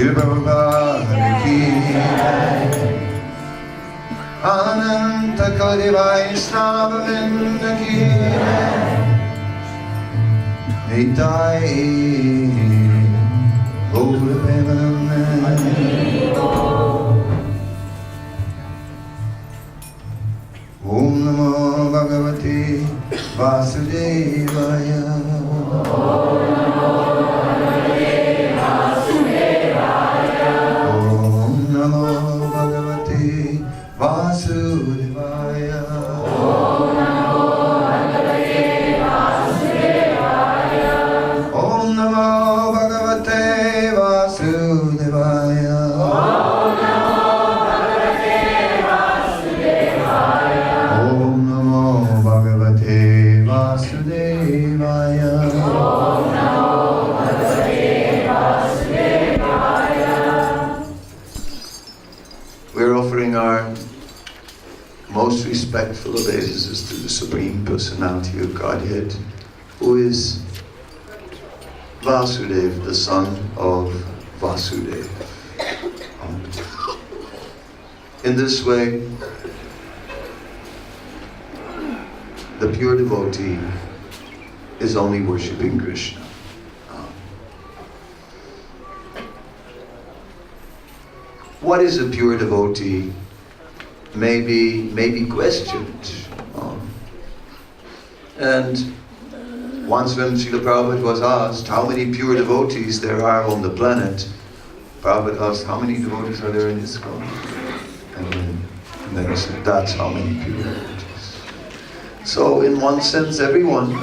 Shri Prabhupada ki Ananta Kodi Vaishnava Vrinda ki Nitai Gaura Premanande Om Namo Bhagavate Vasudevaya Vasudevaya. Om Namo Bhagavate Vasudevaya. Om Namo Bhagavate Vasudevaya. We're offering our most respectful obeisances to the Supreme Personality of Godhead, who is Vasudeva, the son of Vasudeva. In this way, the pure devotee is only worshipping Krishna. What is a pure devotee may be questioned. And once when Srila Prabhupada was asked how many pure devotees there are on the planet, Prabhupada asked, how many devotees are there in ISKCON? And then he said, that's how many pure devotees. So in one sense, everyone's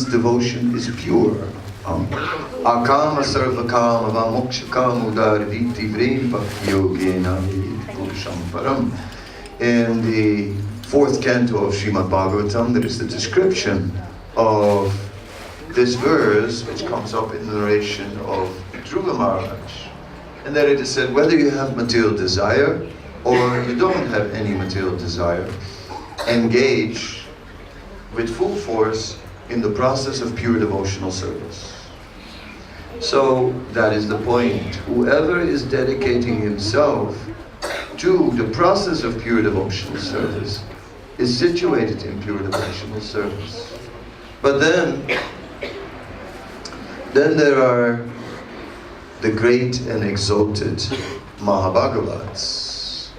devotion is pure. Akama sarvakama vamokshakam udarviti vrim bhakti-yogena purusham param. In the 4th canto of Srimad Bhagavatam, there is the description of this verse, which comes up in the narration of Dhruva Maharaj. And there it is said, whether you have material desire or you don't have any material desire, engage with full force in the process of pure devotional service. So that is the point. Whoever is dedicating himself to the process of pure devotional service is situated in pure devotional service. But then there are the great and exalted Mahabhagavats,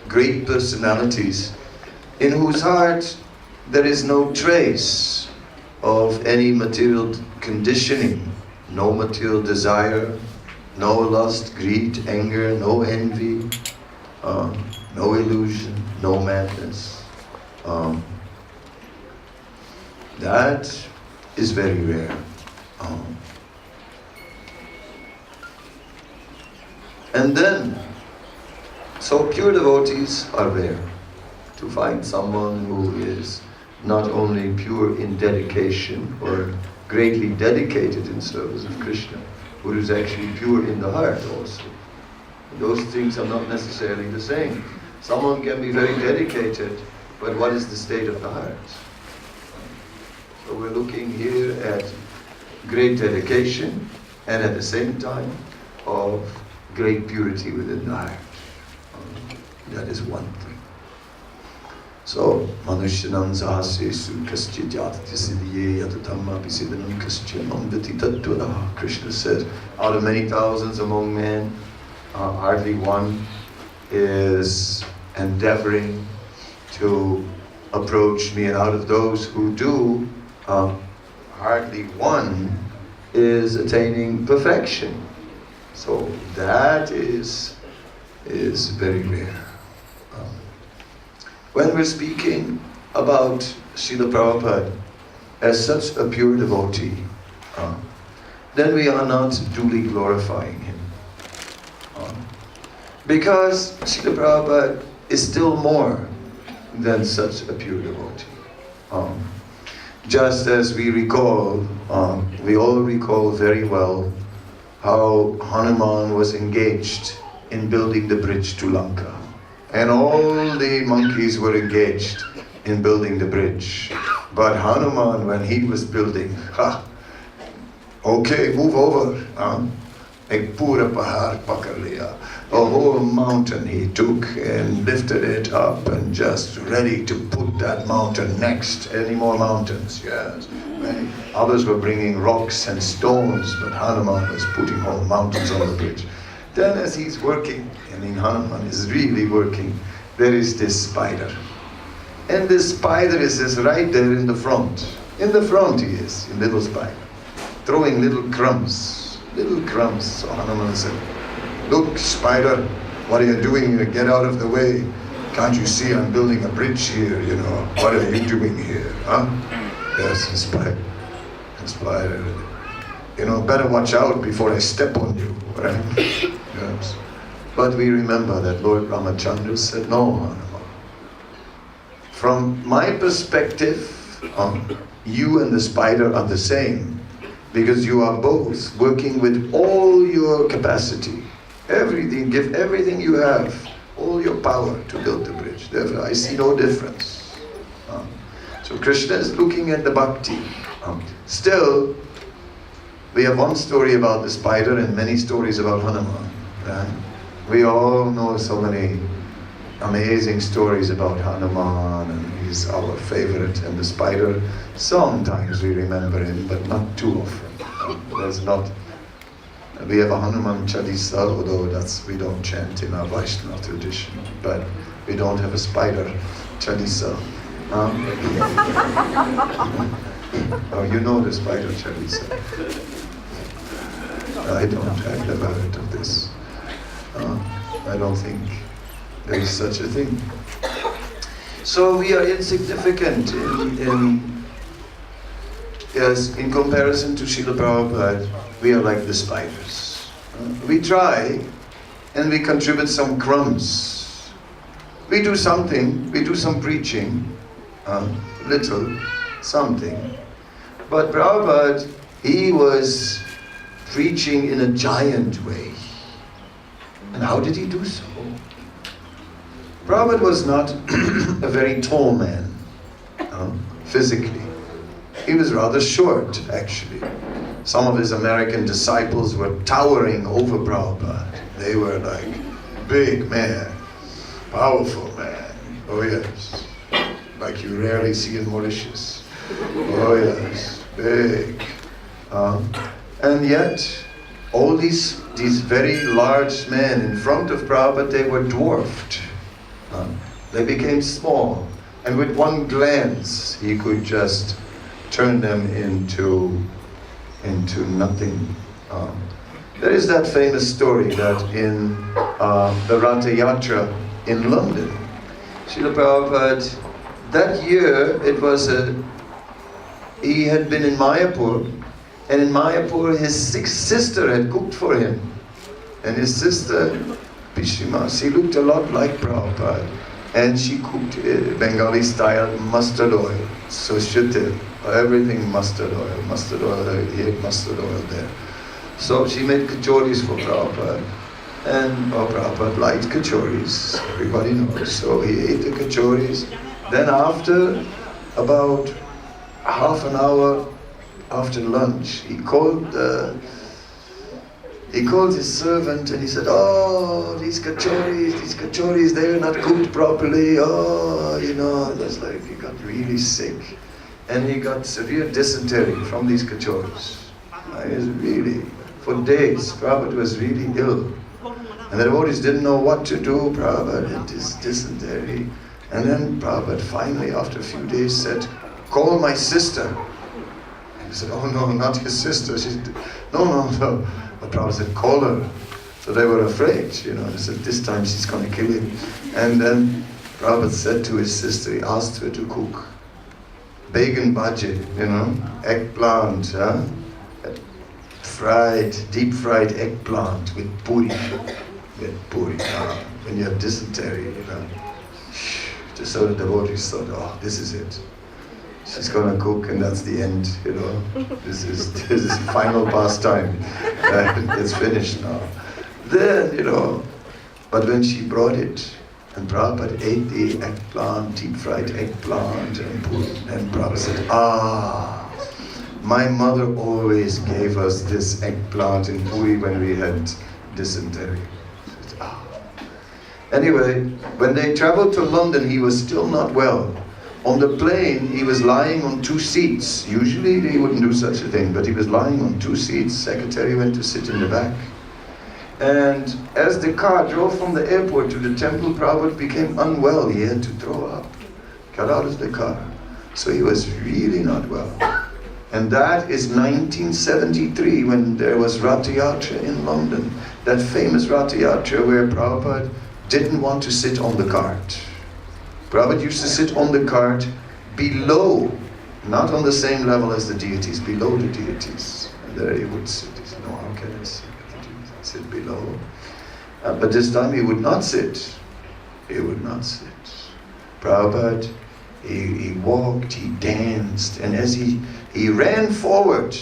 great personalities in whose heart there is no trace of any material conditioning, no material desire, no lust, greed, anger, no envy, no illusion, no madness. That is very rare. And then, so pure devotees are rare. To find someone who is not only pure in dedication or greatly dedicated in service of Krishna, but is actually pure in the heart also. Those things are not necessarily the same. Someone can be very dedicated, but what is the state of the heart? So we're looking here at great dedication and at the same time of great purity within the heart. That is one thing. So, Manushyanam Sahasesu Kaschya Jatatisidhiye Yatatamma Pisidanam Kaschya Mamdati Tattvadah. Krishna said, out of many thousands among men, hardly one is endeavoring to approach me, and out of those who do, hardly one is attaining perfection. So that is very rare. When we're speaking about Srila Prabhupada as such a pure devotee, then we are not duly glorifying him. Because Srila Prabhupada is still more than such a pure devotee. Just as we recall, we all recall very well how Hanuman was engaged in building the bridge to Lanka. And all the monkeys were engaged in building the bridge. But Hanuman, when he was building, okay, move over. Ek pura pahar pakar liya. A whole mountain he took and lifted it up and just ready to put that mountain next. Any more mountains? Yes. Many. Others were bringing rocks and stones, but Hanuman was putting whole mountains on the bridge. Then as he's working, Hanuman is really working, there is this spider. And this spider is just right there in the front. In the front he is, in little spider, throwing little crumbs. Little crumbs. So Hanuman said, "Look, spider, what are you doing here? Get out of the way. Can't you see I'm building a bridge here, you know? What are you doing here, huh?" Yes, the spider, you know, better watch out before I step on you, right? Yes. But we remember that Lord Ramachandra said, "No, Hanuman. From my perspective, you and the spider are the same. Because you are both working with all your capacity. Everything, give everything you have, all your power to build the bridge. Therefore, I see no difference." So Krishna is looking at the bhakti. Still, we have one story about the spider and many stories about Hanuman. We all know so many amazing stories about Hanuman, and he's our favorite. And the spider, sometimes we remember him, but not too often. We have a Hanuman Chalisa, although we don't chant in our Vaishnava tradition, but we don't have a spider Chalisa. Oh, you know the spider Chalisa. I don't, I've never heard of this. I don't think there is such a thing. So we are insignificant in comparison to Srila Prabhupada. We are like the spiders. We try and we contribute some crumbs. We do something, we do some preaching, little, something. But Prabhupada, he was preaching in a giant way. And how did he do so? Prabhupada was not a very tall man, physically. He was rather short, actually. Some of his American disciples were towering over Prabhupada. They were like, big man, powerful man. Oh yes, like you rarely see in Mauritius. Oh yes, big. And yet, all these very large men in front of Prabhupada, they were dwarfed. They became small, and with one glance, he could just turn them into nothing. There is that famous story that in the Ratha Yatra in London, Srila Prabhupada, that year he had been in Mayapur, and in Mayapur his sister had cooked for him. And his sister, Pishima, she looked a lot like Prabhupada, and she cooked Bengali style mustard oil, so shute. Everything mustard oil, he had mustard oil there. So she made kachoris for Prabhupada, and Prabhupada liked kachoris, everybody knows. So he ate the kachoris. Then after about half an hour after lunch, he called his servant and he said, "Oh, these kachoris, they're not cooked properly. Oh, you know," that's like he got really sick. And he got severe dysentery from these kachoris. It was really, for days, Prabhupada was really ill. And the devotees didn't know what to do. Prabhupada had this dysentery. And then Prabhupada finally, after a few days, said, "Call my sister." And he said, "Oh no, not your sister. No. But Prabhupada said, "Call her." So they were afraid, you know. They said, "This time she's going to kill him." And then Prabhupada said to his sister, he asked her to cook Bagan bhaji, you know, eggplant, deep fried eggplant with puri. When you have dysentery, you know. Just so the devotees thought, "Oh, this is it. She's gonna cook, and that's the end, you know. This is final pastime. It's finished now." Then, you know, but when she brought it, and Prabhupada ate the eggplant, deep fried eggplant, and Prabhupada said, My mother always gave us this eggplant in puri when we had dysentery. Anyway, when they traveled to London, he was still not well. On the plane, he was lying on 2 seats. Usually they wouldn't do such a thing, but he was lying on 2 seats. Secretary went to sit in the back. And as the car drove from the airport to the temple, Prabhupada became unwell. He had to throw up, got out of the car. So he was really not well. And that is 1973, when there was Rath Yatra in London. That famous Rath Yatra where Prabhupada didn't want to sit on the cart. Prabhupada used to sit on the cart below, not on the same level as the deities, below the deities. And there he would sit. He said, no, how can I sit at the deities? Sit below. But this time he would not sit. He would not sit. Prabhupada, he walked, he danced, and as he ran forward,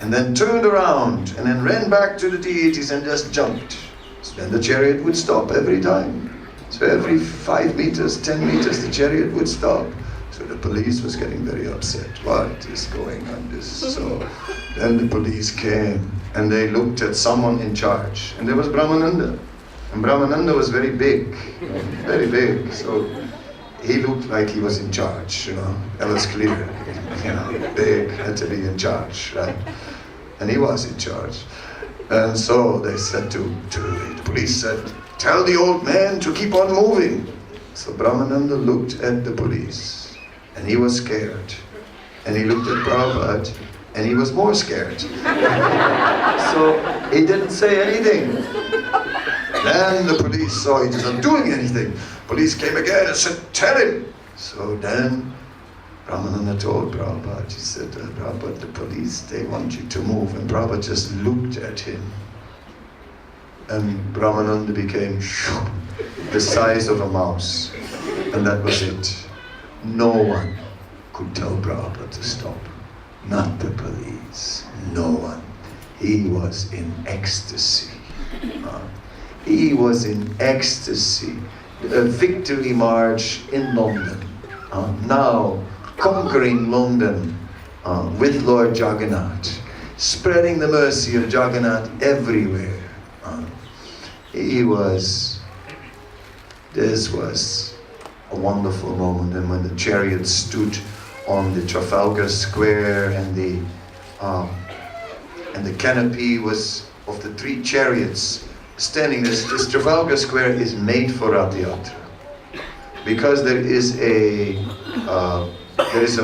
and then turned around, and then ran back to the deities and just jumped. So then the chariot would stop every time. So every 5 meters, 10 meters, the chariot would stop. So the police was getting very upset. What is going on this? So then the police came and they looked at someone in charge. And there was Brahmananda. And Brahmananda was very big, very big. So he looked like he was in charge, you know. That was clear, you know, big, had to be in charge, right? And he was in charge. And so they said to the police said, tell the old man to keep on moving. So Brahmananda looked at the police and he was scared. And he looked at Prabhupada and he was more scared. So he didn't say anything. Then the police saw he wasn't doing anything. Police came again and said, tell him. So then Brahmananda told Prabhupada, he said, Prabhupada, the police, they want you to move. And Prabhupada just looked at him. And Brahmananda became the size of a mouse. And that was it. No one could tell Prabhupada to stop. Not the police. No one. He was in ecstasy. He was in ecstasy. A victory march in London. Now conquering London with Lord Jagannath. Spreading the mercy of Jagannath everywhere. This was a wonderful moment. And when the chariot stood on the Trafalgar Square and the canopy was of the 3 chariots standing, this Trafalgar Square is made for Rath Yatra. Because there is a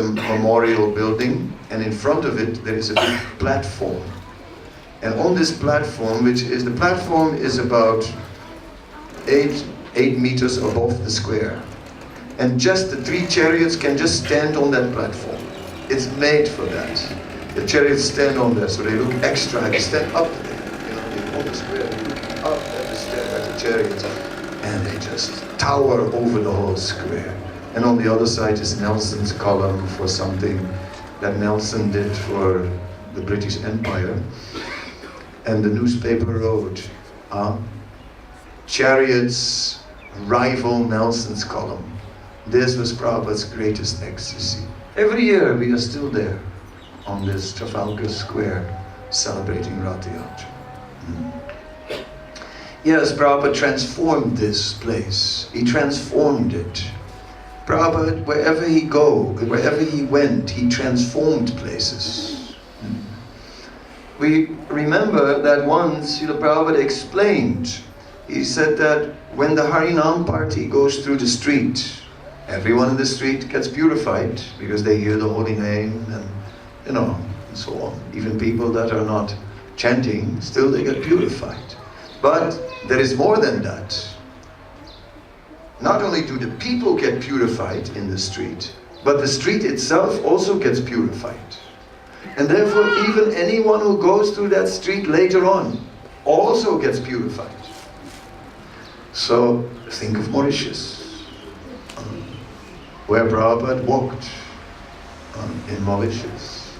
memorial building, and in front of it there is a big platform. And on this platform, the platform is about 8 meters above the square. And just the 3 chariots can just stand on that platform. It's made for that. The chariots stand on there, so they look extra. They stand up there, you know, on the square. They look up at the chariots, and they just tower over the whole square. And on the other side is Nelson's column for something that Nelson did for the British Empire. And the newspaper wrote, chariots rival Nelson's column. This was Prabhupada's greatest ecstasy. Every year we are still there on this Trafalgar Square celebrating Rath Yatra. Yes, Prabhupada transformed this place. He transformed it. Prabhupada, wherever he went, he transformed places. We remember that once Srila Prabhupada explained, he said that when the Harinam party goes through the street, everyone in the street gets purified because they hear the holy name and, you know, and so on. Even people that are not chanting, still they get purified. But there is more than that. Not only do the people get purified in the street, but the street itself also gets purified. And therefore even anyone who goes through that street later on also gets purified. So think of Mauritius, where Prabhupada walked in Mauritius,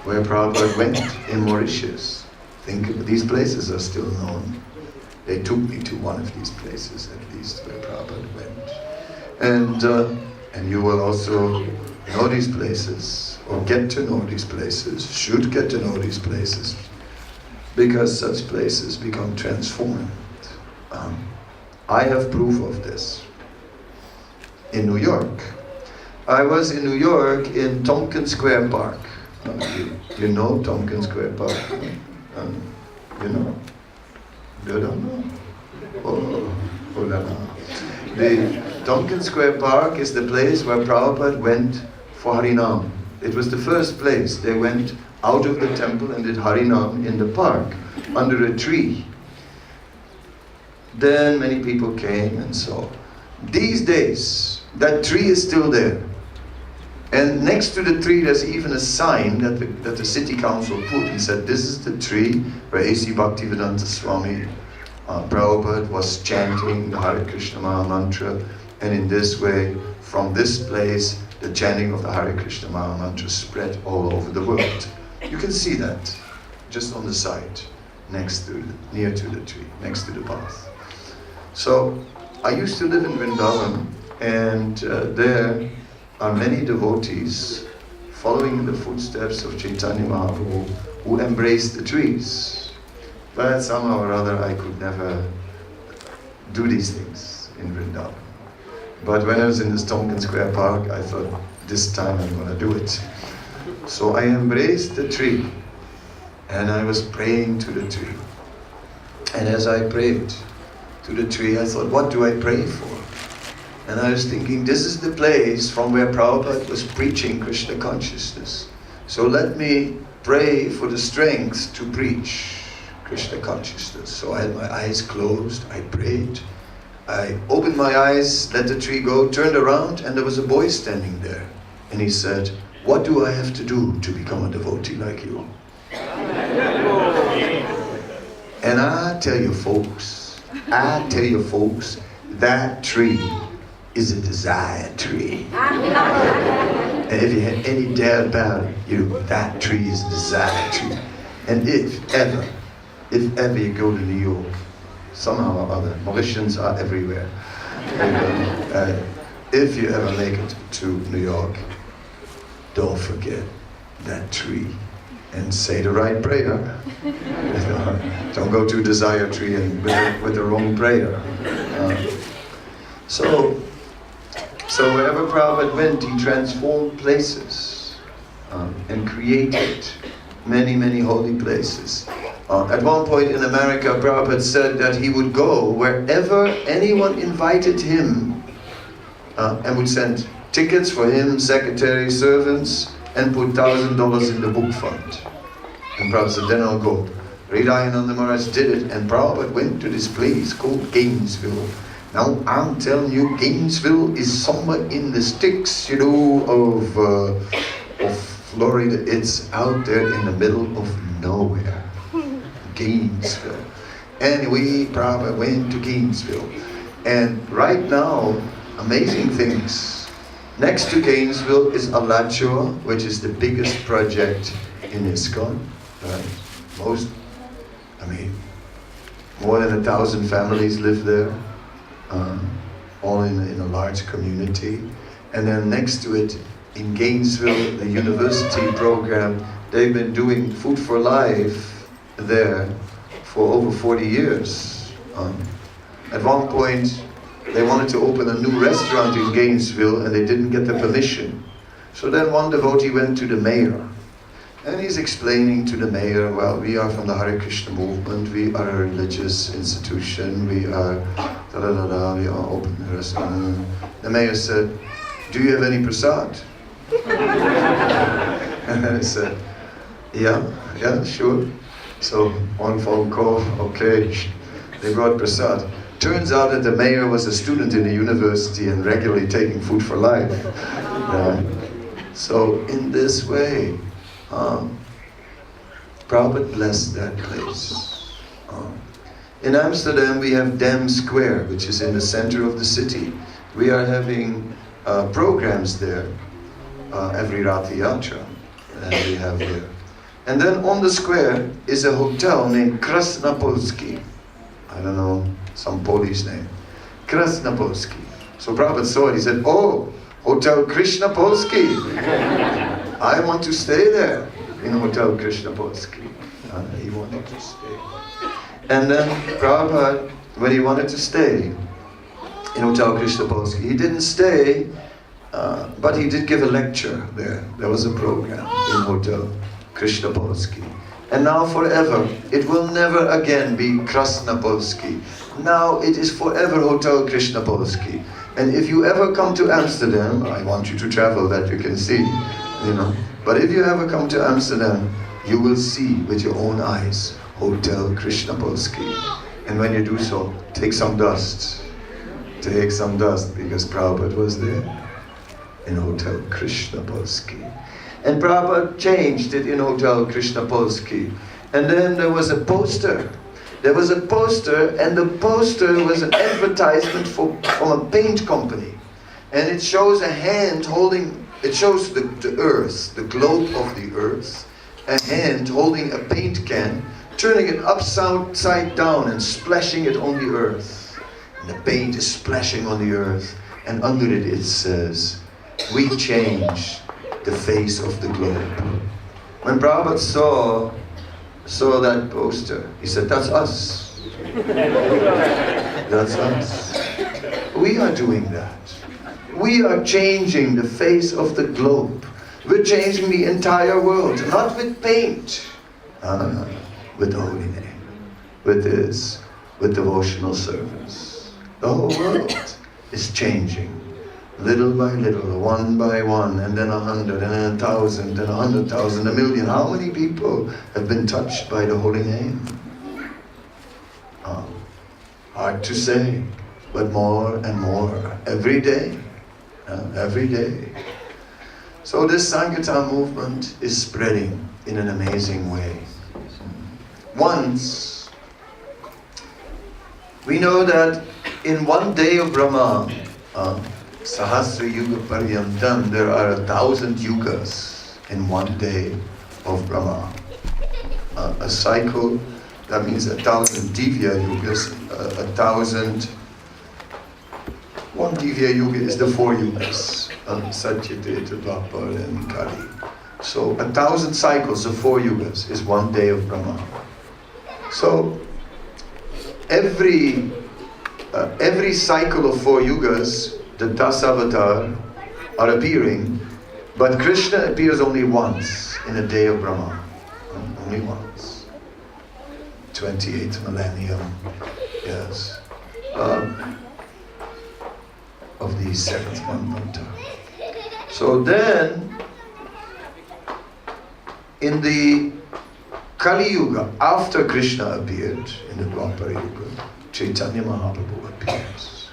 where Prabhupada went in Mauritius. Think of, these places are still known. They took me to one of these places, at least, where Prabhupada went. And And you will also know these places, or get to know these places, should get to know these places, because such places become transformed. I have proof of this. In New York. I was in New York in Tompkins Square Park. You know Tompkins Square Park? You know? You don't know? Oh la la. The Tompkins Square Park is the place where Prabhupada went for Harinam. It was the first place. They went out of the temple and did Harinam in the park, under a tree. Then many people came and saw. These days, that tree is still there. And next to the tree there's even a sign that the city council put and said, this is the tree where A.C. Bhaktivedanta Swami Prabhupada was chanting the Hare Krishna Maha Mantra, and in this way, from this place, the chanting of the Hare Krishna Maha Mantra spread all over the world. You can see that just on the side, near to the tree, next to the path. So, I used to live in Vrindavan, and there are many devotees following the footsteps of Chaitanya Mahaprabhu who embraced the trees. But somehow or other I could never do these things in Vrindavan. But when I was in this Tompkins Square Park, I thought, this time I'm going to do it. So I embraced the tree, and I was praying to the tree. And as I prayed to the tree, I thought, what do I pray for? And I was thinking, this is the place from where Prabhupada was preaching Krishna consciousness. So let me pray for the strength to preach Krishna consciousness. So I had my eyes closed, I prayed. I opened my eyes, let the tree go, turned around, and there was a boy standing there. And he said, what do I have to do to become a devotee like you? And I tell you folks, that tree is a desire tree. And if you had any doubt about it, that tree is a desire tree. And if ever you go to New York, somehow or other, Mauritians are everywhere. If you ever make it to New York, don't forget that tree and say the right prayer. Don't go to desire tree and with the wrong prayer. So wherever Prabhupada went, he transformed places and created many, many holy places. At one point in America, Prabhupada said that he would go wherever anyone invited him and would send tickets for him, secretary, servants, and put $1,000 in the book fund. And Prabhupada said, then I'll go. Radhagokolananda Maharaj did it, and Prabhupada went to this place called Gainesville. Now, I'm telling you, Gainesville is somewhere in the sticks, of Florida. It's out there in the middle of nowhere. Gainesville. Anyway, Prabhupada went to Gainesville. And right now, amazing things. Next to Gainesville is Alachua, which is the biggest project in ISKCON. Right? More than 1,000 families live there. All in a large community. And then next to it, in Gainesville, the university program, they've been doing Food for Life there for over 40 years. At one point, they wanted to open a new restaurant in Gainesville and they didn't get the permission. So then one devotee went to the mayor. And he's explaining to the mayor, well, we are from the Hare Krishna movement, we are a religious institution, we are we are open the restaurant. The mayor said, do you have any prasad? And I said, yeah, sure. So one phone call, okay, they brought prasad. Turns out that the mayor was a student in the university and regularly taking Food for Life. So in this way, Prabhupada blessed that place. In Amsterdam we have Dam Square, which is in the center of the city. We are having programs there every Rath Yatra, and we have there. And then on the square is a hotel named Krasnopolski. I don't know, some Polish name. Krasnopolski. So Prabhupada saw it, he said, oh, Hotel Krishna Polski. I want to stay there in Hotel Krishna Polski. He wanted to stay. And then Prabhupada, when he wanted to stay in Hotel Krishna Polski, he didn't stay, but he did give a lecture there. There was a program in Hotel Krishna Polski. And now forever, it will never again be Krasna Polski. Now it is forever Hotel Krishna Polski. And if you ever come to Amsterdam, I want you to travel that you can see, you know. But if you ever come to Amsterdam, you will see with your own eyes Hotel Krishna Polski. And when you do so, take some dust. Take some dust, because Prabhupada was there in Hotel Krishna Polski. And Prabhupada changed it in Hotel Krishna Polski. And then there was a poster. There was a poster, and the poster was an advertisement from a paint company. And it shows a hand holding, it shows the earth, the globe of the earth, a hand holding a paint can, turning it upside down and splashing it on the earth. And the paint is splashing on the earth, and under it it says, "We change the face of the globe." When Prabhupada saw that poster, he said, "That's us." That's us. We are doing that. We are changing the face of the globe. We're changing the entire world, not with paint, with the holy name, with devotional service. The whole world is changing. Little by little, one by one, and then 100, and then 1,000, and 100,000, 1,000,000. How many people have been touched by the holy name? Hard to say, but more and more every day, every day. So this Sankirtan movement is spreading in an amazing way. Once, we know that in one day of Brahma, Sahasra Yuga Paryantam, there are 1,000 yugas in one day of Brahma. A cycle, that means 1,000 Divya yugas, 1,000. One Divya yuga is the 4 yugas, Satyadeta, Dwapar, and Kali. So 1,000 cycles of 4 yugas is one day of Brahma. So every cycle of 4 yugas, the Dasavatar are appearing, but Krishna appears only once in a day of Brahma. Only once. 28th millennium, yes, of the 7th Manvanta. So then, in the Kali Yuga, after Krishna appeared in the Dwapara Yuga, Chaitanya Mahaprabhu appears.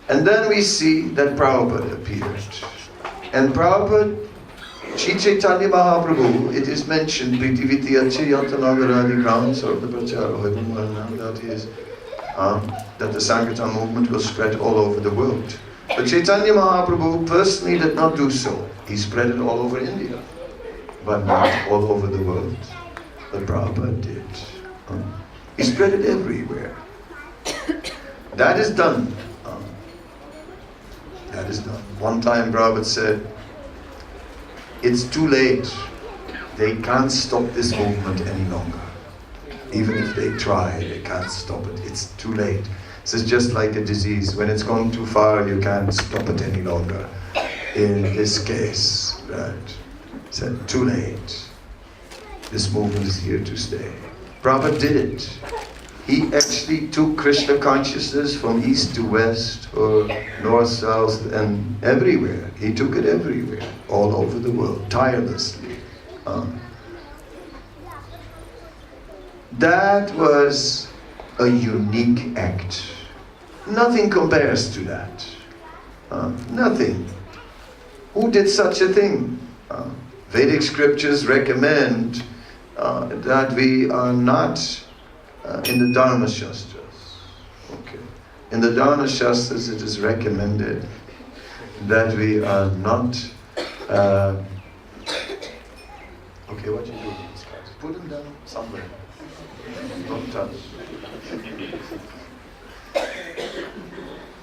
And then we see that Prabhupada appeared. And Prabhupada, Shri Chaitanya Mahaprabhu, it is mentioned, that the Sankirtan movement will spread all over the world. But Chaitanya Mahaprabhu personally did not do so. He spread it all over India, but not all over the world. But Prabhupada did. He spread it everywhere. That is done. That is done. One time Prabhupada said, "It's too late. They can't stop this movement any longer. Even if they try, they can't stop it. It's too late." This is just like a disease. When it's gone too far, you can't stop it any longer. In this case, right? He said, too late. This movement is here to stay. Prabhupada did it. He actually took Krishna consciousness from east to west, or north, south, and everywhere. He took it everywhere, all over the world, tirelessly. That was a unique act. Nothing compares to that. Nothing. Who did such a thing? Vedic scriptures recommend that we are not in the Dharma Shastras. Okay. In the Dharma Shastras it is recommended that we are not... okay, what do you do with these cards? Put them down somewhere. Don't touch.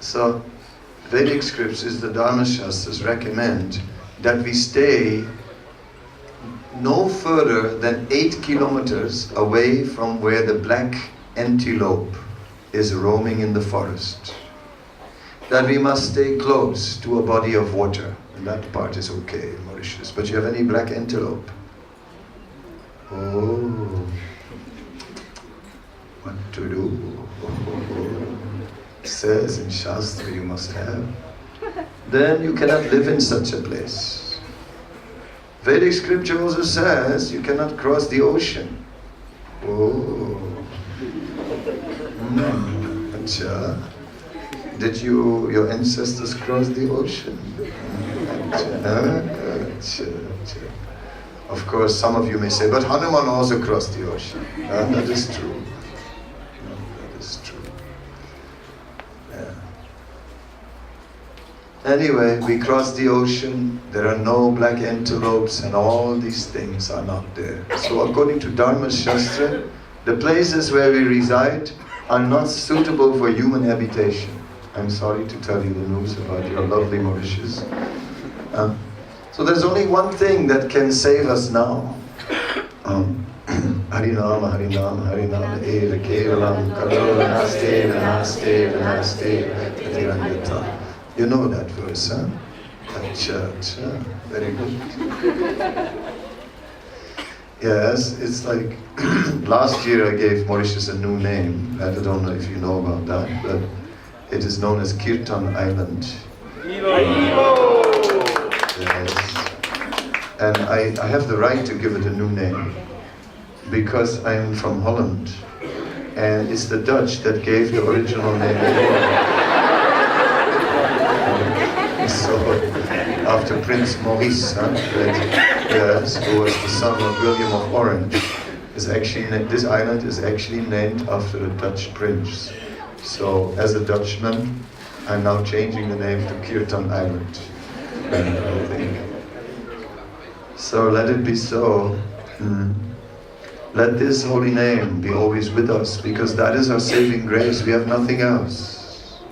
So, Vedic scriptures, the Dharma Shastras recommend that we stay no further than 8 kilometers away from where the black antelope is roaming in the forest. That we must stay close to a body of water. And that part is okay in Mauritius. But you have any black antelope? Oh, what to do? It says in Shastra you must have. Then you cannot live in such a place. Vedic scripture also says you cannot cross the ocean. Oh. Acha. Did your ancestors cross the ocean? Of course, some of you may say, but Hanuman also crossed the ocean. That is true. That is true. Yeah. Anyway, we crossed the ocean. There are no black antelopes, and all these things are not there. So, according to Dharma Shastra, the places where we reside are not suitable for human habitation. I'm sorry to tell you the news about your lovely Mauritius. So there's only one thing that can save us now. Harinama, Harinama, Harinama, Eva, Kevalam, Karola, Naste, Naste, Naste, Hatirangata. You know that verse, huh? Acha, acha. Very good. Yes, it's like last year I gave Mauritius a new name. I don't know if you know about that, but it is known as Kirtan Island. Yes. And I have the right to give it a new name because I'm from Holland and it's the Dutch that gave the original name. So after Prince Maurice, yes, who was the son of William of Orange, this island is actually named after a Dutch prince. So, as a Dutchman, I'm now changing the name to Kirtan Island. So, let it be so. Let this holy name be always with us, because that is our saving grace. We have nothing else.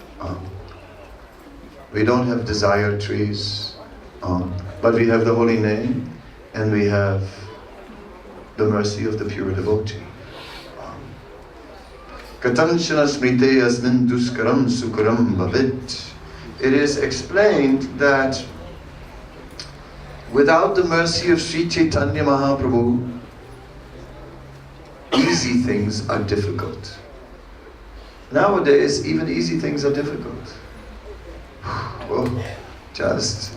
We don't have desire trees, but we have the holy name, and we have the mercy of the pure devotee. Katanchana smrite asmin duskaram sukaram bhavit. It is explained that without the mercy of Sri Chaitanya Mahaprabhu, easy things are difficult. Nowadays, even easy things are difficult. Oh, just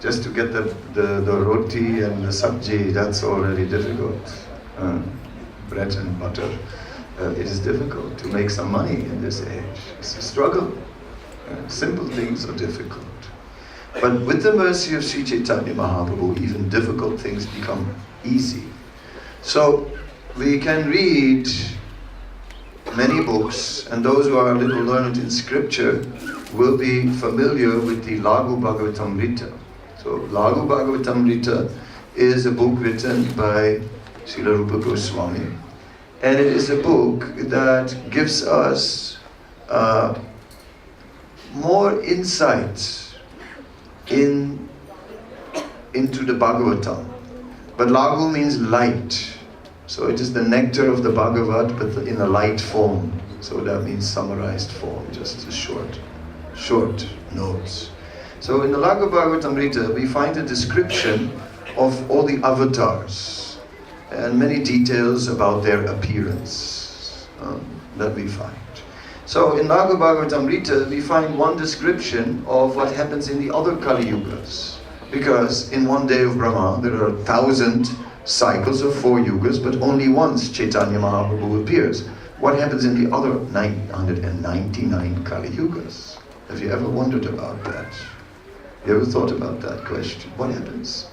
to get the roti and the sabji, that's already difficult. Bread and butter. It is difficult to make some money in this age. It's a struggle. Simple things are difficult. But with the mercy of Sri Chaitanya Mahaprabhu, even difficult things become easy. So we can read many books, and those who are a little learned in scripture will be familiar with the Laghu Bhagavatamrita. So Laghu Bhagavatamrita is a book written by Srila Rupa Goswami. And it is a book that gives us more insight into the Bhagavatam. But Laghu means light. So it is the nectar of the Bhagavat, but in a light form. So that means summarized form, just a short notes. So in the Laghu Bhagavatamrita, we find a description of all the avatars and many details about their appearance that we find. So in Laghu Bhagavatamrita, we find one description of what happens in the other Kali Yugas. Because in one day of Brahma, there are 1,000 cycles of 4 yugas, but only once Chaitanya Mahaprabhu appears. What happens in the other 999 Kali Yugas? Have you ever wondered about that? You ever thought about that question? What happens?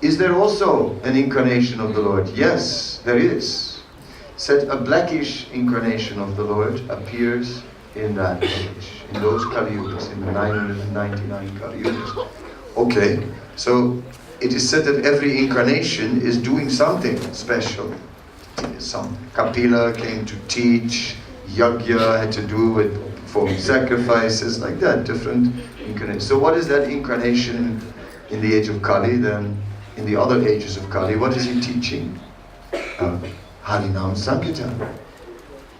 Is there also an incarnation of the Lord? Yes, there is. Said a blackish incarnation of the Lord appears in that age, in those Kali Yugas, in the 999 Kali Yugas. Okay, so it is said that every incarnation is doing something special. Some Kapila came to teach, Yajna had to do with performing sacrifices, like that, different incarnations. So what is that incarnation in the age of Kali? Then in the other ages of Kali, what is he teaching? Harinam Sankirtan.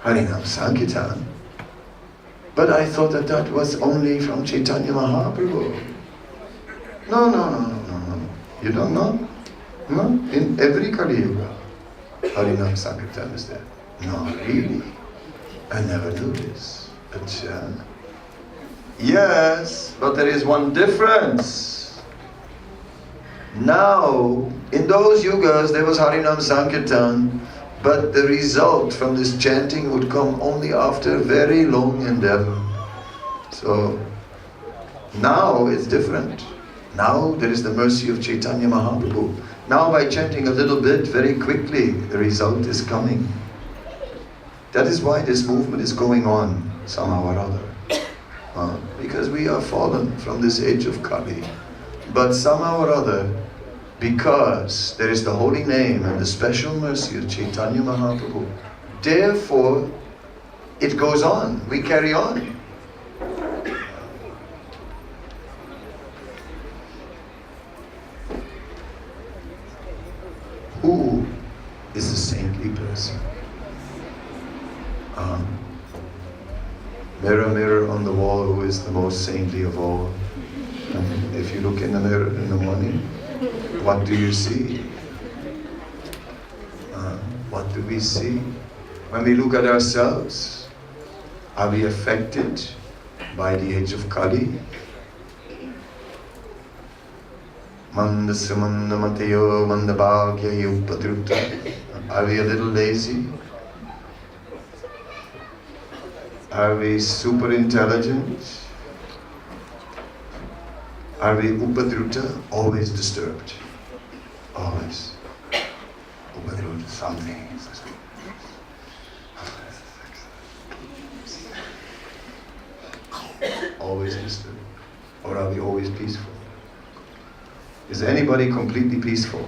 Harinam Sankirtan. But I thought that was only from Chaitanya Mahaprabhu. No. You don't know? No? In every Kali Yuga, Harinam Sankirtan is there. No, really? I never knew this. But, yes, but there is one difference. Now, in those yugas, there was Harinam Sankirtan, but the result from this chanting would come only after very long endeavor. So, now it's different. Now there is the mercy of Chaitanya Mahaprabhu. Now by chanting a little bit, very quickly, the result is coming. That is why this movement is going on somehow or other. Because we are fallen from this age of Kali. But somehow or other, because there is the holy name and the special mercy of Chaitanya Mahaprabhu, therefore it goes on, we carry on. Who is the saintly person? Mirror, mirror on the wall, who is the most saintly of all? If you look in the mirror in the morning, what do you see? What do we see? When we look at ourselves, are we affected by the age of Kali? Mandasya mandamatayo mandabhagya yupadruta. Are we a little lazy? Are we super intelligent? Are we upadruta? Always disturbed. Always. Upadruta, something. Always disturbed. Or are we always peaceful? Is anybody completely peaceful?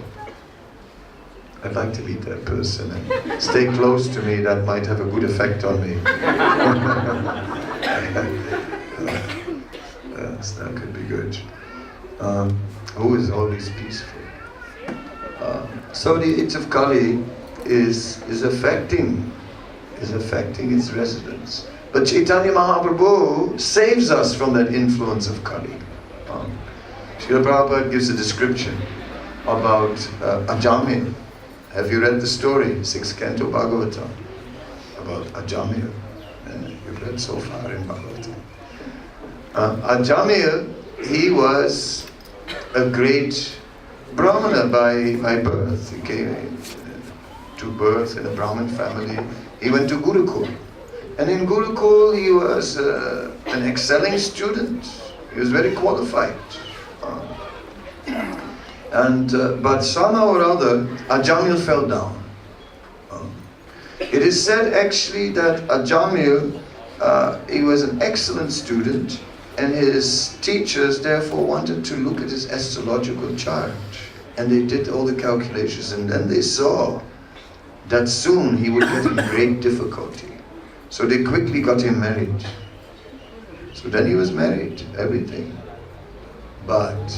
I'd like to meet that person and stay close to me. That might have a good effect on me. Yes, that could be good. Who is always peaceful? So the age of Kali is affecting its residents. But Chaitanya Mahaprabhu saves us from that influence of Kali. Srila Prabhupada gives a description about Ajamil. Have you read the story, 6th Canto Bhagavatam, about Ajamil? You've read so far in Bhagavatam. Ajamil, he was a great Brahmana by birth. He came to birth in a Brahmin family. He went to Gurukul. And in Gurukul, he was an excelling student. He was very qualified. But somehow or other, Ajamil fell down. It is said actually that Ajamil, he was an excellent student, and his teachers therefore wanted to look at his astrological chart. And they did all the calculations, and then they saw that soon he would get in great difficulty. So they quickly got him married. So then he was married, everything. But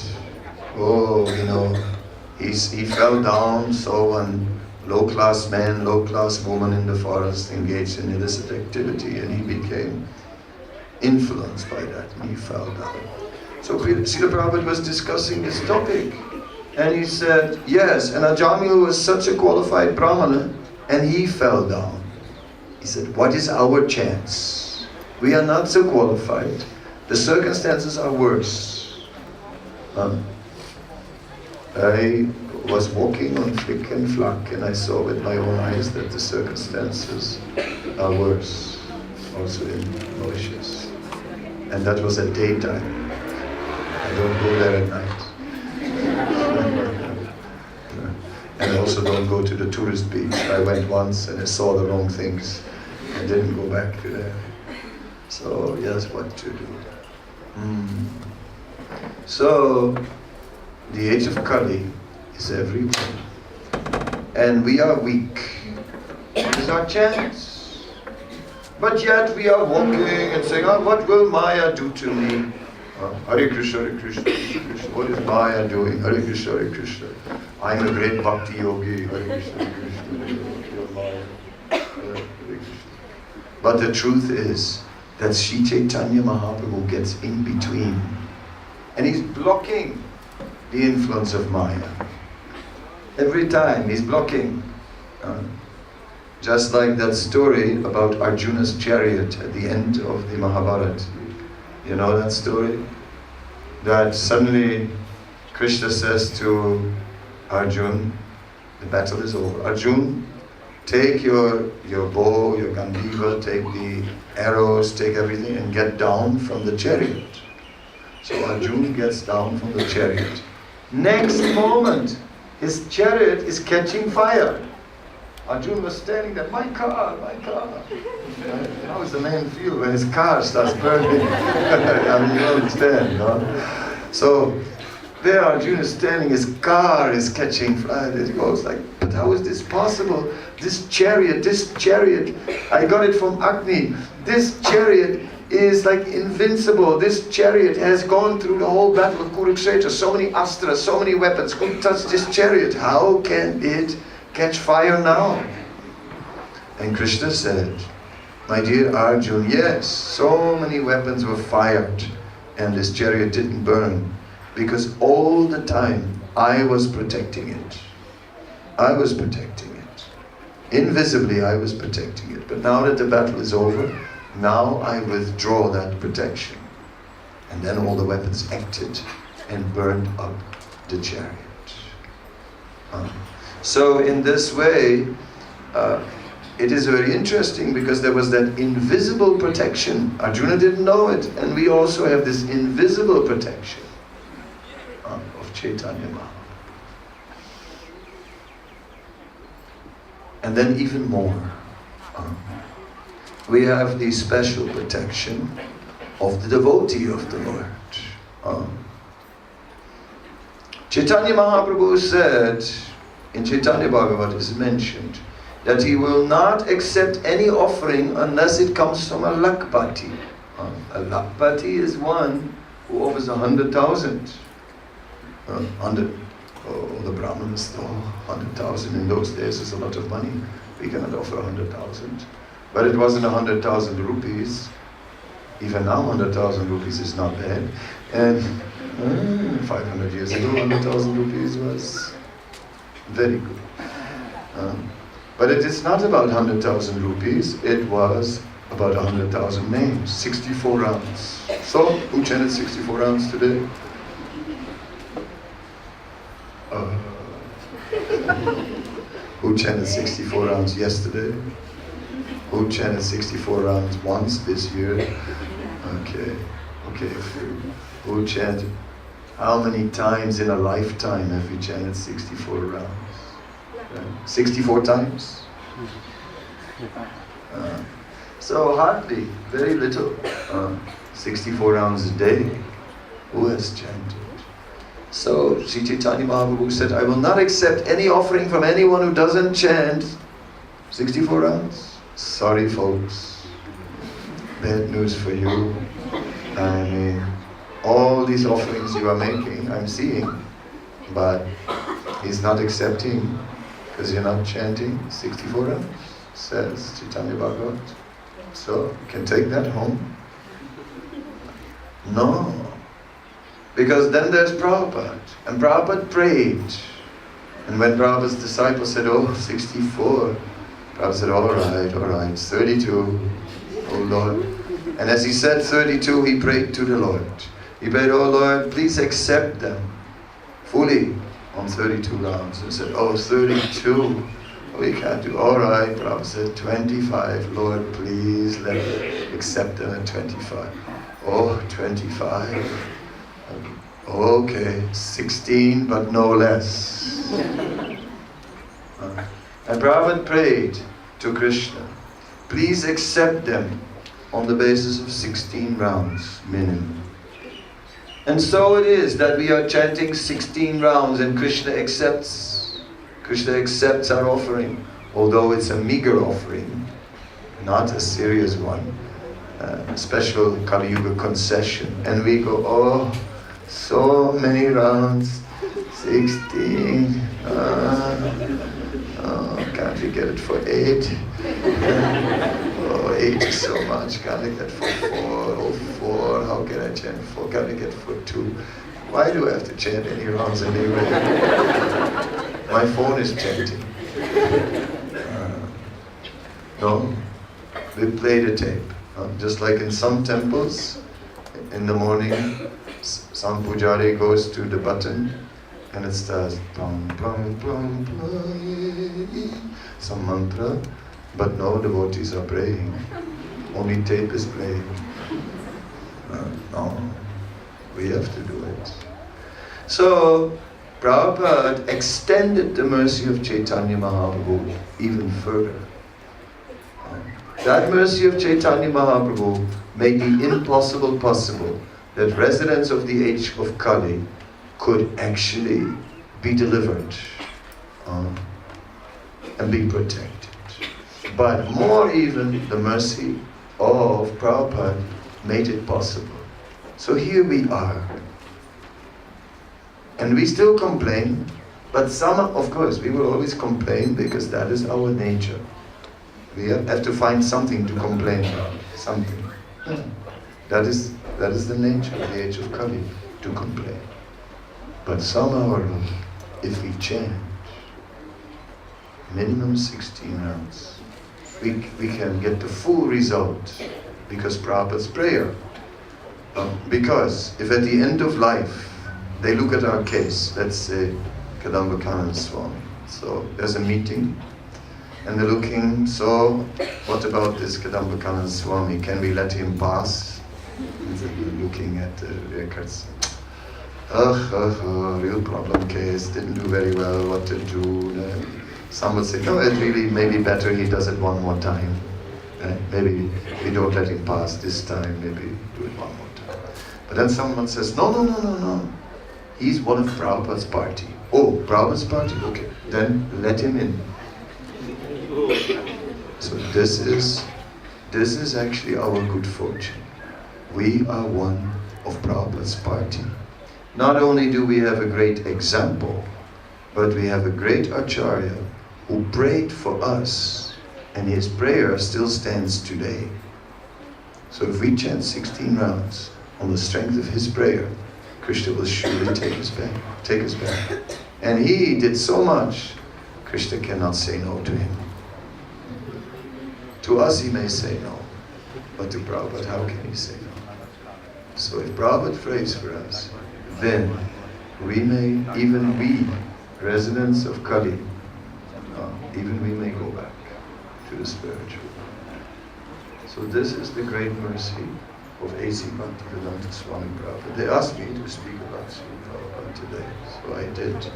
he fell down, saw one low-class man, low-class woman in the forest engaged in illicit activity, and he became influenced by that, and he fell down. So Srila Prabhupada was discussing this topic, and he said, yes, and Ajamil was such a qualified Brahmana, and he fell down. He said, what is our chance? We are not so qualified. The circumstances are worse. I was walking on Flick and Flack, and I saw with my own eyes that the circumstances are worse, also in Mauritius. And that was at daytime. I don't go there at night. And I also don't go to the tourist beach. I went once and I saw the wrong things. I didn't go back to there. So, yes, what to do? So, the age of Kali is everywhere. And we are weak. It is our chance. But yet we are walking and saying, oh, what will Maya do to me? Hare Krishna, Hare Krishna, Hare Krishna. What is Maya doing? Hare Krishna, Hare Krishna. I'm a great bhakti yogi. Hare Krishna, Hare Krishna. Maya. Hare Krishna. But the truth is that Sri Chaitanya Mahaprabhu gets in between. And he's blocking the influence of Maya. Every time he's blocking. Just like that story about Arjuna's chariot at the end of the Mahabharata. You know that story? That suddenly Krishna says to Arjun, the battle is over. Arjun, take your bow, your gandiva, take the arrows, take everything and get down from the chariot. So Arjun gets down from the chariot. Next moment, his chariot is catching fire. Arjun was standing there, my car, my car. How does the man feel when his car starts burning? I mean, you understand, no? So, there Arjun is standing, his car is catching fire. He goes like, but how is this possible? This chariot, I got it from Agni. This chariot is like invincible. This chariot has gone through the whole battle of Kurukshetra. So many astras, so many weapons. Couldn't touch this chariot. How can it catch fire now? And Krishna said, my dear Arjun, yes, so many weapons were fired and this chariot didn't burn because all the time I was protecting it. I was protecting it. Invisibly I was protecting it. But now that the battle is over, now I withdraw that protection. And then all the weapons acted and burned up the chariot. So in this way, it is very interesting because there was that invisible protection. Arjuna didn't know it, and we also have this invisible protection of Chaitanya Mahaprabhu. And then even more, we have the special protection of the devotee of the Lord. Chaitanya Mahaprabhu said, in Chaitanya Bhagavat is mentioned, that he will not accept any offering unless it comes from a lakpati. A lakpati is one who offers 100,000. The Brahmins, 100,000 in those days is a lot of money. We cannot offer 100,000. But it wasn't 100,000 rupees. Even now 100,000 rupees is not bad. And 500 years ago 100,000 rupees was very good. But it is not about 100,000 rupees, it was about 100,000 names, 64 rounds. So, who chanted 64 rounds today? Who chanted 64 rounds yesterday? Who chanted 64 rounds once this year? Okay. Who chanted? How many times in a lifetime have you chanted 64 rounds? 64 times? So hardly, very little. 64 rounds a day. Who has chanted? So Sri Chaitanya Mahaprabhu said, I will not accept any offering from anyone who doesn't chant 64 rounds. Sorry folks, bad news for you. I mean, all these offerings you are making, I'm seeing, but he's not accepting because you're not chanting 64 rounds, says Chaitanya Bhagavat. So, you can take that home. No. Because then there's Prabhupada. And Prabhupada prayed. And when Prabhupada's disciples said, 64, Prabhupada said, all right, 32, oh Lord. And as he said 32, he prayed to the Lord. He prayed, oh Lord, please accept them fully on 32 rounds. And said, 32, we can't do. All right, Prabhupada said 25, Lord, please let me accept them at 25. 25. Okay, 16, but no less. And Prabhupada prayed to Krishna, please accept them on the basis of 16 rounds minimum. And so it is that we are chanting 16 rounds and Krishna accepts our offering, although it's a meager offering. not a serious one, special Kali Yuga concession. And we go, oh, so many rounds, 16, can't we get it for 8? Oh, 8 is so much, can't I get for 4? Oh, 4, how can I chant 4? Can't I get for 2? Why do I have to chant any rounds anyway? My phone is chanting. No, we play the tape. Just like in some temples, in the morning, some pujari goes to the button and it starts some mantra, but no devotees are praying. Only tape is playing. No, we have to do it. So, Prabhupada extended the mercy of Chaitanya Mahaprabhu even further. That mercy of Chaitanya Mahaprabhu made the impossible possible, that residents of the age of Kali could actually be delivered and be protected. But more even, the mercy of Prabhupada made it possible. So here we are. And we still complain, but some, of course, we will always complain because that is our nature. We have to find something to complain about, something. That is the nature of the age of Kali, to complain. But somehow or other, if we chant minimum 16 rounds, we can get the full result because Prabhupada's prayer. Because if at the end of life, they look at our case, let's say Kadamba Kanana Swami. So there's a meeting, and they're looking, so what about this Kadamba Kanana Swami? Can we let him pass? And they're looking at the records. Real problem case, didn't do very well, what to do? Some would say, no, it really may be better he does it one more time. Maybe we don't let him pass this time, maybe do it one more time. But then someone says, no. He's one of Prabhupada's party. Oh, Prabhupada's party? Okay, then let him in. So this is actually our good fortune. We are one of Prabhupada's party. Not only do we have a great example, but we have a great Acharya who prayed for us, and his prayer still stands today. So if we chant 16 rounds on the strength of his prayer, Krishna will surely take us back. And he did so much, Krishna cannot say no to him. To us he may say no, but to Prabhupada, how can he say no? So if Prabhupada prays for us, then we may, even we, residents of Kali, even we may go back to the spiritual. So this is the great mercy of A.C. Bhaktivedanta Swami Prabhupada. They asked me to speak about Sri Prabhupada today, so I did.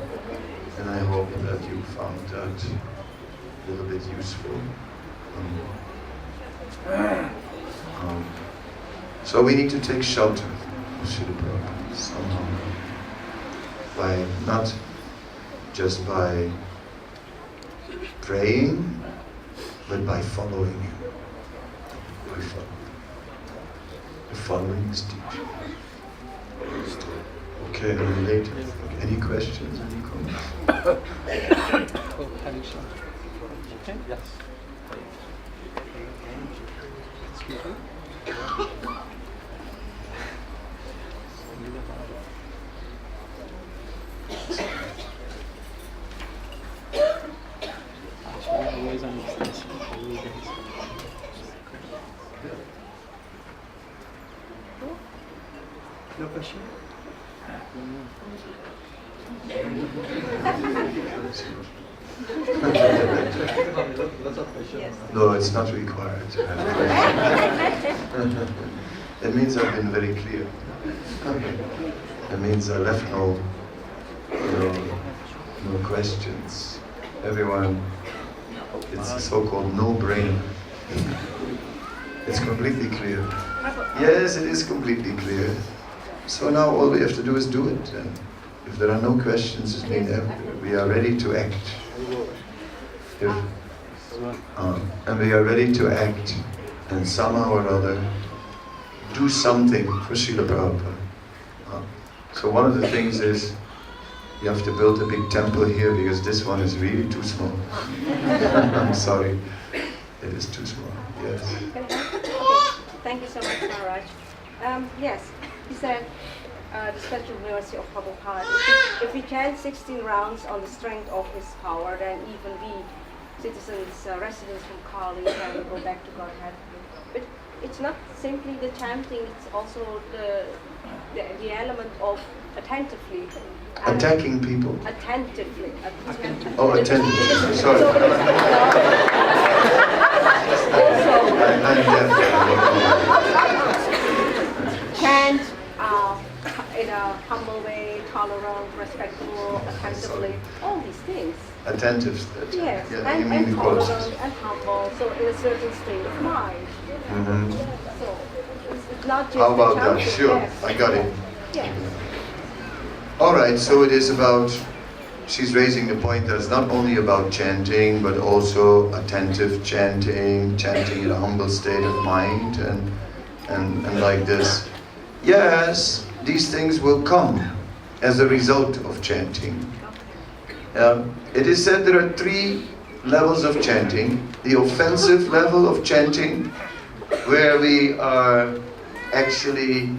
And I hope that you found that a little bit useful. So we need to take shelter of Sri Prabhupada somehow. By not just by praying, but by following him. Following his teaching. Okay, later. Any questions? Any comments? Okay, yes. Excuse me. No question? No, it's not required. That means I've been very clear. That means I left no questions. Everyone, it's a so-called no-brainer. It's completely clear. Yes, it is completely clear. So now all we have to do is do it. And if there are no questions, it means we are ready to act. And we are ready to act and somehow or other do something for Srila Prabhupada. So one of the things is you have to build a big temple here because this one is really too small. I'm sorry, it is too small. Yes. Okay. Thank you so much, Maharaj. Yes, he said the special mercy of Prabhupada. If we chant 16 rounds on the strength of his power, then even we citizens, residents from Kali can go back to Godhead. But it's not simply the chanting; it's also the element of attentively. Attacking people. Attentively. Oh, attentively. Sorry. Chant in a humble way, tolerant, respectful, attentively, all these things. Attentive. Yes, Yeah, and tolerant and humble, so in a certain state of mind. Mm-hmm. So it's not just How about that? chanting. Sure, Yes. I got it. Yes. Alright, so it is about, she's raising the point that it's not only about chanting, but also attentive chanting, chanting in a humble state of mind, and like this. Yes, these things will come as a result of chanting. It is said there are 3 levels of chanting. The offensive level of chanting, where we are actually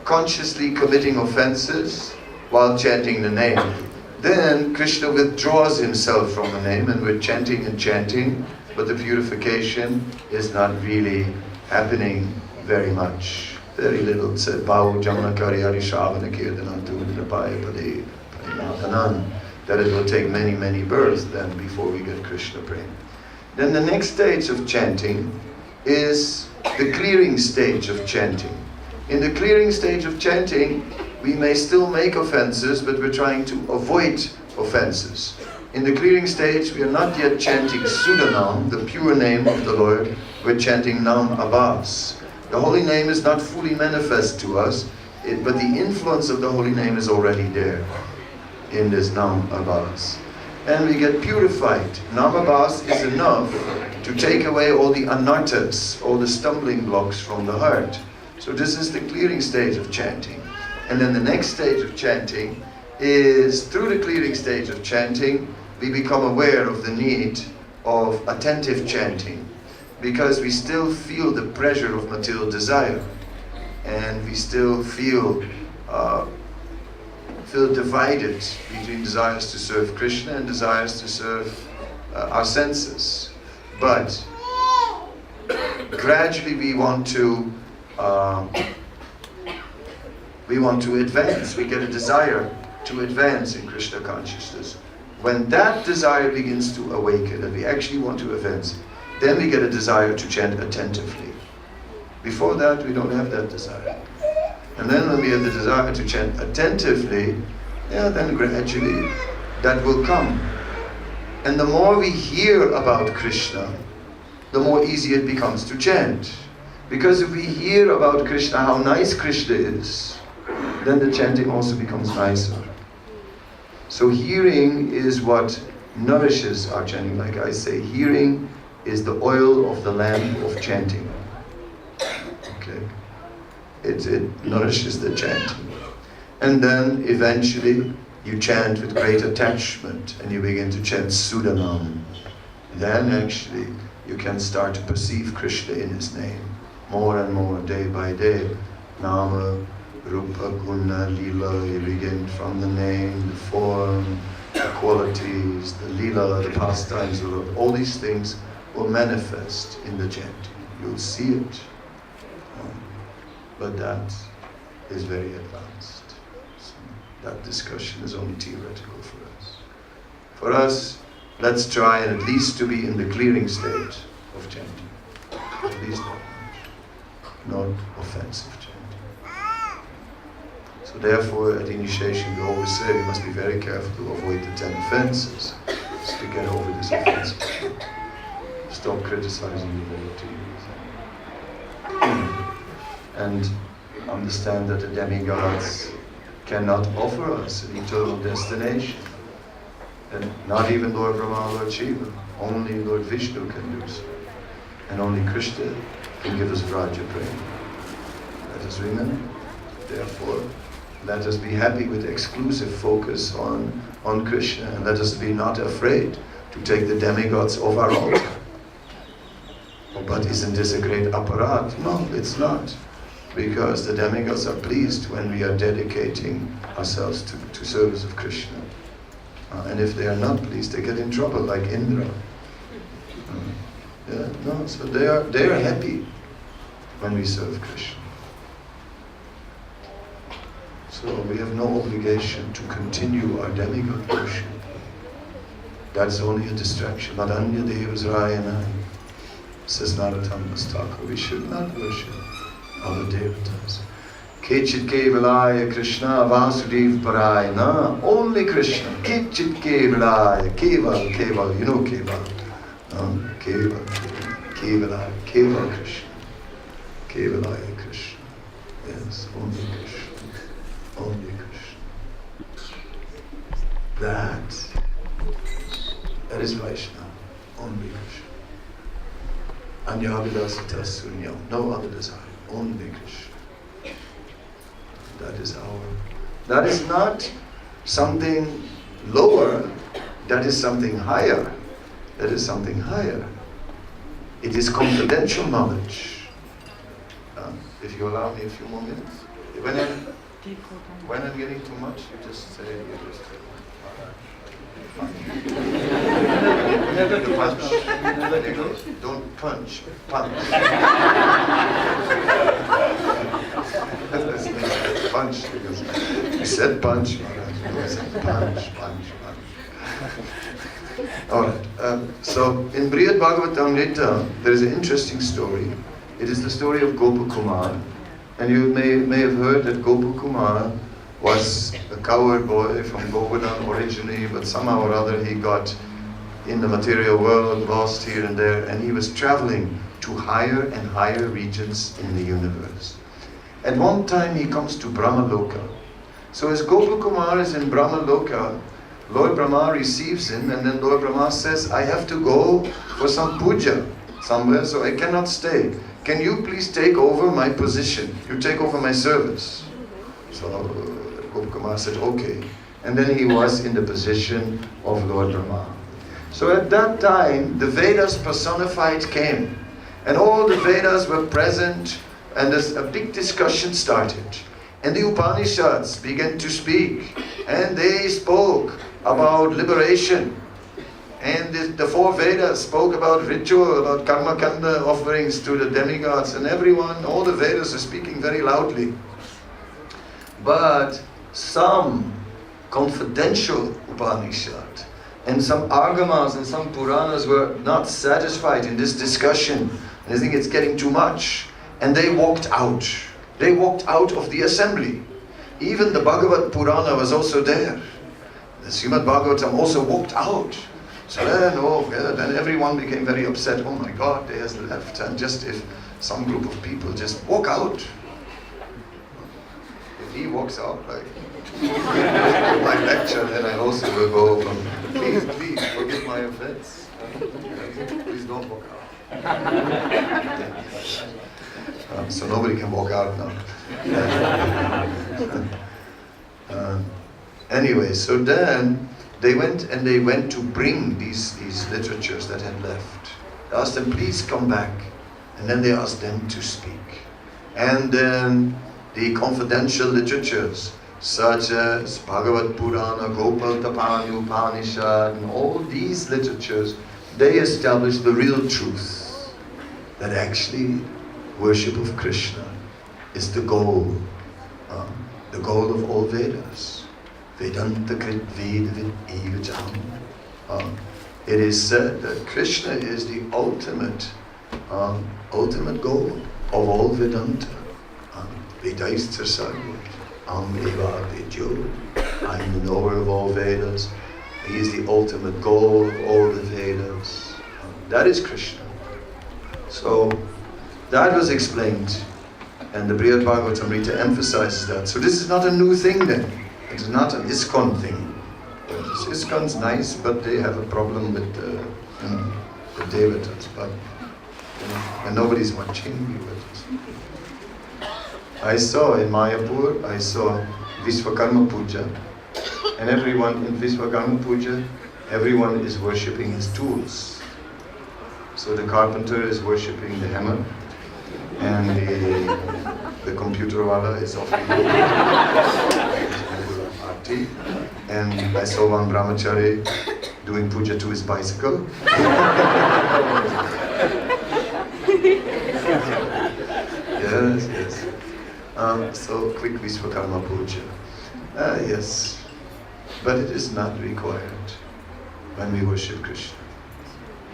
consciously committing offenses while chanting the name. Then Krishna withdraws himself from the name and we're chanting and chanting, but the purification is not really happening very much. Very little. It said, Bhau Jamna Karyari Shravana Kirtanantu Drapaya Pade Parimathanan, that it will take many, many births then before we get Krishna prema. Then the next stage of chanting is the clearing stage of chanting. In the clearing stage of chanting, we may still make offenses, but we're trying to avoid offenses. In the clearing stage, we are not yet chanting Sudanam, the pure name of the Lord. We're chanting Nam Abbas. The holy name is not fully manifest to us, but the influence of the holy name is already there in this Nam Abbas. And we get purified. Nam Abbas is enough to take away all the anarthas, all the stumbling blocks from the heart. So this is the clearing stage of chanting. And then the next stage of chanting is, through the clearing stage of chanting, we become aware of the need of attentive chanting, because we still feel the pressure of material desire, and we still feel divided between desires to serve Krishna and desires to serve our senses. But gradually we want to advance. We get a desire to advance in Krishna consciousness. When that desire begins to awaken and we actually want to advance, then we get a desire to chant attentively. Before that, we don't have that desire. And then when we have the desire to chant attentively, then gradually that will come. And the more we hear about Krishna, the more easy it becomes to chant. Because if we hear about Krishna, how nice Krishna is, then the chanting also becomes nicer. So hearing is what nourishes our chanting. Like I say, hearing is the oil of the lamp of chanting. Okay? It nourishes the chanting. And then eventually you chant with great attachment and you begin to chant Sudanam. Then actually you can start to perceive Krishna in his name. More and more, day by day. Nama, Rupa, Guna, Lila, you begin from the name, the form, the qualities, the Lila, the pastimes, all these things will manifest in the chanting. You'll see it. But that is very advanced. So that discussion is only theoretical for us. For us, let's try and at least to be in the clearing stage of chanting. At least that much. Not offensive chanting. So therefore, at initiation, we always say we must be very careful to avoid the 10 offenses, just to get over this offensive. Stop criticizing the devotees. And understand that the demigods cannot offer us an eternal destination. then not even Lord Brahma, Lord Shiva, only Lord Vishnu can do so. And only Krishna can give us Vraja Prema. Let us remember. Therefore, let us be happy with exclusive focus on Krishna, and let us be not afraid to take the demigods off our altar. Oh, but isn't this a great aparat? No, it's not. Because the demigods are pleased when we are dedicating ourselves to service of Krishna. And if they are not pleased, they get in trouble, like Indra. So they are happy when we serve Krishna. So we have no obligation to continue our demigod worship. That's only a distraction. Madanya Devas Rayana, says Narottam Thakur. We should not worship other devatas. Kechit Kevalaya Krishna Vasudev Parayana. Only Krishna. Kechit Kevalaya. Keval. You know Keval. Kevalaya. Keval Krishna. Kevalaya Krishna. Yes, only Krishna. Only Krishna. That is Vaishnava. Only Krishna. Anyavilasita Sunyam. No other desire. Only Krishna. That is not something lower, that is something higher. That is something higher. It is confidential knowledge. If you allow me a few more minutes. When I'm getting too much, you just say, Never too much. Don't punch. Punch. Because you said punch. I said punch. Alright. So in Brihad Bhagavatamrita, there is an interesting story. It is the story of Gopakumar. And you may have heard that Gopakumar was a cowherd boy from Govardhan originally, but somehow or other he got in the material world, lost here and there, and he was traveling to higher and higher regions in the universe. At one time he comes to Brahmaloka. So as Gopakumar is in Brahmaloka, Lord Brahma receives him, and then Lord Brahma says, I have to go for some puja somewhere, so I cannot stay. Can you please take over my position? You take over my service. So Gopakumar said, okay. And then he was in the position of Lord Brahma. So at that time, the Vedas personified came. And all the Vedas were present, and a big discussion started. And the Upanishads began to speak. And they spoke about liberation. And the four Vedas spoke about ritual, about karma kanda offerings to the demigods, and everyone, all the Vedas are speaking very loudly. But some confidential Upanishad and some Agamas and some Puranas were not satisfied in this discussion. And they think it's getting too much. And they walked out. They walked out of the assembly. Even the Bhagavad Purana was also there. The Srimad Bhagavatam also walked out. So then everyone became very upset. Oh my God, they has left. And just if some group of people just walk out. If he walks out, like my lecture, then I also will go from, please, forgive my offense. Please don't walk out. So nobody can walk out now. Anyway, so then they went to bring these literatures that had left. They asked them, please come back. And then they asked them to speak. And then the confidential literatures, such as Bhagavad Purana, Gopal Tapani Upanishad, and all these literatures, they established the real truth, that actually worship of Krishna is the goal of all Vedas. Vedanta Krit Veda Ivajam. It is said that Krishna is the ultimate goal of all Vedanta. Vedaisthar Sarvat, Eva Vedyo. I am the knower of all Vedas. He is the ultimate goal of all the Vedas. That is Krishna. So that was explained, and the Brihad Bhagavatamrita emphasizes that. So this is not a new thing then. It is not an ISKCON thing. ISKCON's nice, but they have a problem with the devatas. But and nobody's watching devatas. I saw in Mayapur, I saw Vishwakarma Puja, and everyone in Vishwakarma Puja, everyone is worshipping his tools. So the carpenter is worshipping the hammer, and the computer wala is offering arti. And I saw one brahmachari doing puja to his bicycle. Yes, yes. So quick Vishwakarma Puja. Yes. But it is not required when we worship Krishna.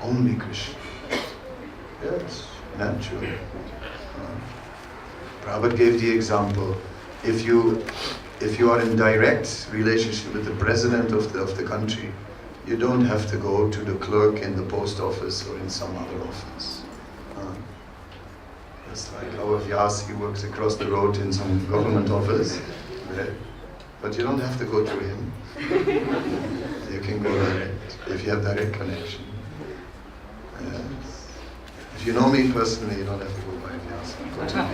Only Krishna. Yes, naturally. Prabhupada gave the example. If you are in direct relationship with the president of the country, you don't have to go to the clerk in the post office or in some other office. It's like our Vyas, he works across the road in some government office, right? But you don't have to go through him. You can go direct, if you have direct connection. Yes. If you know me personally, you don't have to go by Vyas. Go to me.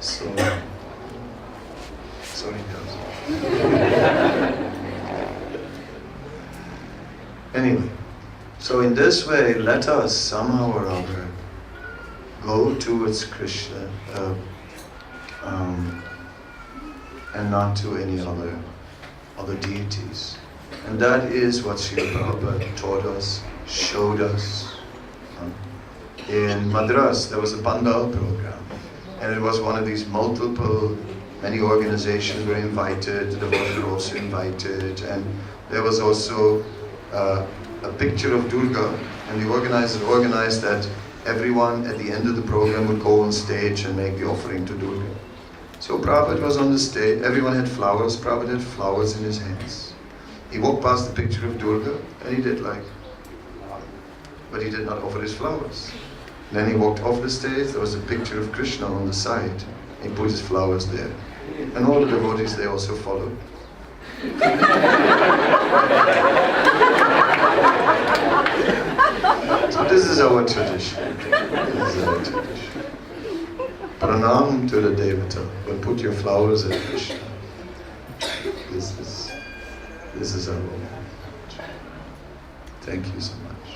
So, sorry Vyas. Anyway. So in this way, let us somehow or other go towards Krishna and not to any other deities. And that is what Srila Prabhupada taught us, showed us. In Madras, there was a Pandal program, and it was one of these many organizations were invited, the devotees were also invited, and there was also a picture of Durga, and the organizer organized that everyone at the end of the program would go on stage and make the offering to Durga. So Prabhupada was on the stage, everyone had flowers, Prabhupada had flowers in his hands. He walked past the picture of Durga and he did like, but he did not offer his flowers. Then he walked off the stage, there was a picture of Krishna on the side, he put his flowers there. And all the devotees, they also followed. So this is our tradition. This is our tradition. Pranam to the Devata, but put your flowers at Krishna. This is our moment. Thank you so much.